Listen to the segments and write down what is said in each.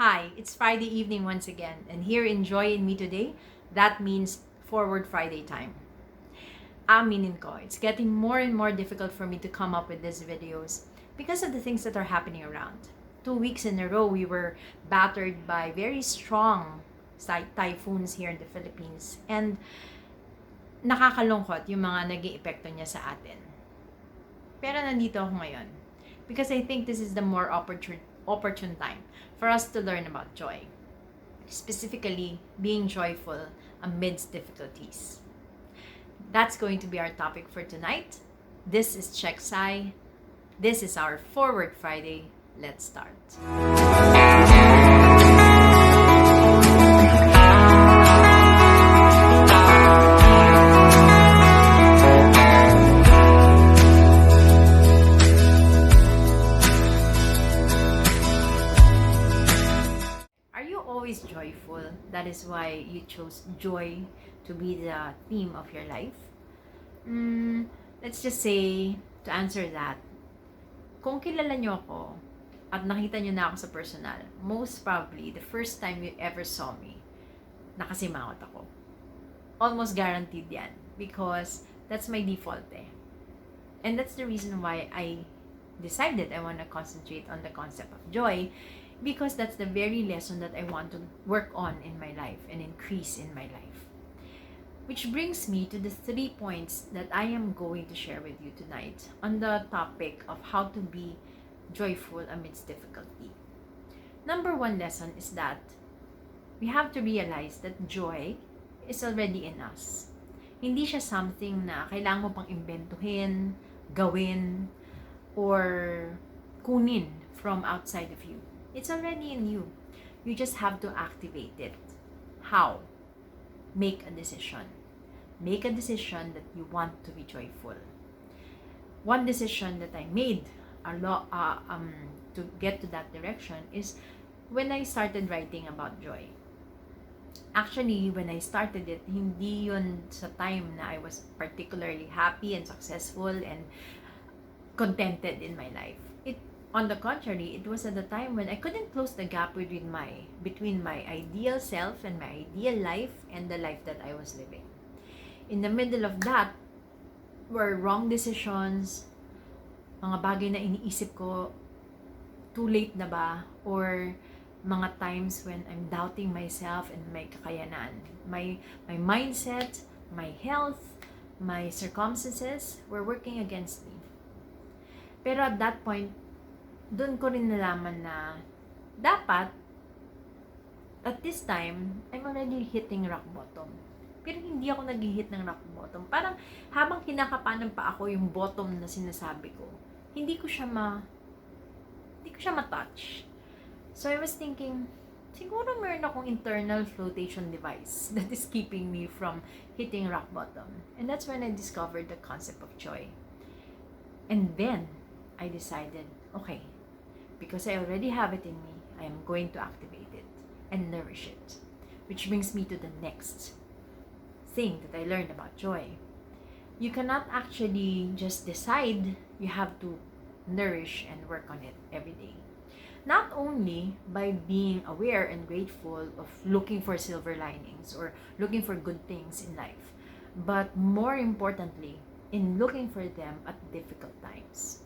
Hi, it's Friday evening once again, and here in Joy in Me today, that means Forward Friday time. Aminin ko, it's getting more and more difficult for me to come up with these videos because of the things that are happening around. 2 weeks in a row, we were battered by very strong typhoons here in the Philippines, and nakakalungkot yung mga naging epekto niya sa atin. Pero nandito ako ngayon because I think this is the more opportune time for us to learn about joy. Specifically, being joyful amidst difficulties. That's going to be our topic for tonight. This is Check Sai. This is our Forward Friday. Let's start. Are you always joyful? That is why you chose joy to be the theme of your life? Let's just say, to answer that, kung kilala nyo ako at nakita nyo na ako sa personal, most probably, the first time you ever saw me, nakasimangot ako. Almost guaranteed yan because that's my default eh. And that's the reason why I decided I want to concentrate on the concept of joy, because that's the very lesson that I want to work on in my life and increase in my life. Which brings me to the 3 points that I am going to share with you tonight on the topic of how to be joyful amidst difficulty. Number 1 lesson is that we have to realize that joy is already in us. Hindi siya something na kailangan mo pang imbentuhin, gawin, or kunin from outside of you. It's already in you. You just have to activate it. How? Make a decision. Make a decision that you want to be joyful. One decision that I made to get to that direction is when I started writing about joy. Actually, when I started it, hindi yun sa time na I was particularly happy and successful and contented in my life. On the contrary, it was at the time when I couldn't close the gap between my ideal self and my ideal life and the life that I was living. In the middle of that were wrong decisions, mga bagay na iniisip ko, too late na ba? Or mga times when I'm doubting myself and my kakayanan. My mindset, my health, my circumstances were working against me. Pero at that point, doon ko rin nalaman na dapat, at this time, I'm already hitting rock bottom. Pero hindi ako nag-hit ng rock bottom. Parang habang kinakapanan pa ako yung bottom na sinasabi ko, hindi ko siya ma-touch. So I was thinking, siguro meron akong internal flotation device that is keeping me from hitting rock bottom. And that's when I discovered the concept of joy. And then, I decided, okay, because I already have it in me, I am going to activate it and nourish it. Which brings me to the next thing that I learned about joy. You cannot actually just decide, you have to nourish and work on it every day. Not only by being aware and grateful of looking for silver linings or looking for good things in life, but more importantly, in looking for them at difficult times.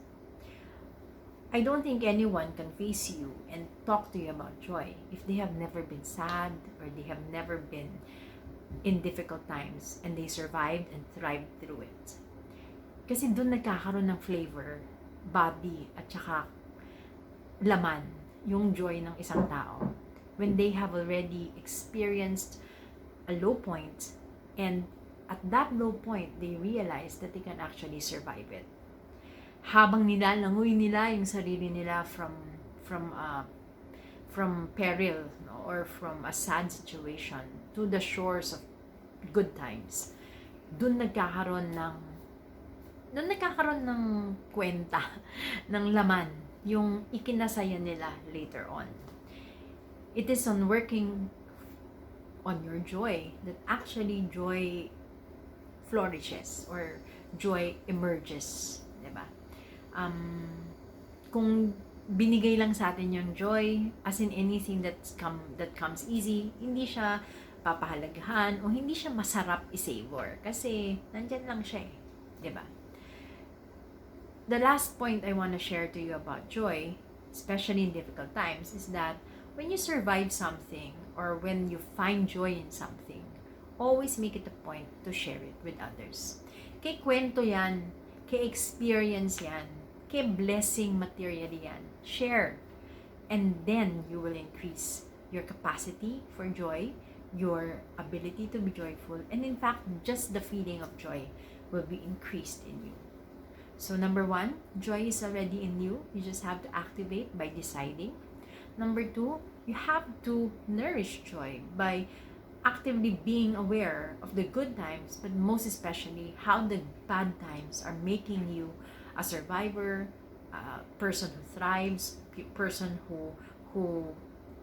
I don't think anyone can face you and talk to you about joy if they have never been sad or they have never been in difficult times and they survived and thrived through it. Kasi doon nagkakaroon ng flavor, body, at saka laman, yung joy ng isang tao. When they have already experienced a low point and at that low point, they realize that they can actually survive it. Habang nilalangoy nila yung sarili nila from peril, no, or from a sad situation to the shores of good times, doon nagkakaroon ng kwenta, ng laman, yung ikinasaya nila later on. It is on working on your joy that actually joy flourishes or joy emerges, diba? Kung binigay lang sa atin yung joy, as in anything that comes easy, hindi siya papahalagahan o hindi siya masarap i-savor kasi nandyan lang siya eh, 'di ba? The last point I want to share to you about joy, especially in difficult times, is that when you survive something or when you find joy in something, always make it a point to share it with others. Kay kwento yan, kay experience yan, kay blessing materially yan. Share. And then you will increase your capacity for joy, your ability to be joyful, and in fact, just the feeling of joy will be increased in you. So number 1, joy is already in you. You just have to activate by deciding. Number 2, you have to nourish joy by actively being aware of the good times, but most especially how the bad times are making you a survivor, a person who thrives, a person who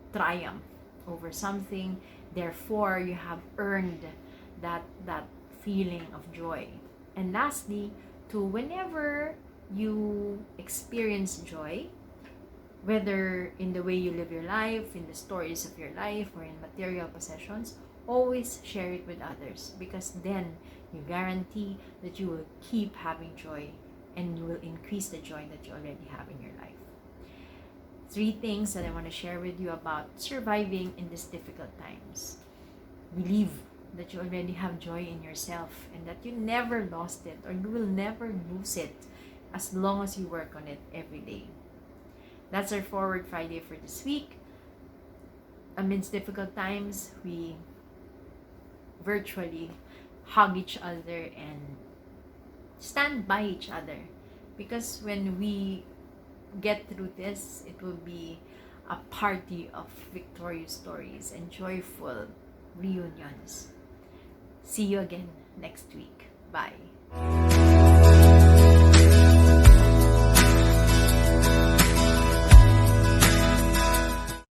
triumph over something. Therefore, you have earned that feeling of joy. And lastly, to whenever you experience joy, whether in the way you live your life, in the stories of your life, or in material possessions, always share it with others, because then you guarantee that you will keep having joy and you will increase the joy that you already have in your life. 3 things that I want to share with you about surviving in these difficult times. Believe that you already have joy in yourself and that you never lost it or you will never lose it as long as you work on it every day. That's our Forward Friday for this week. Amidst difficult times, we virtually hug each other and stand by each other, because when we get through this, it will be a party of victorious stories and joyful reunions. See you again next week. Bye.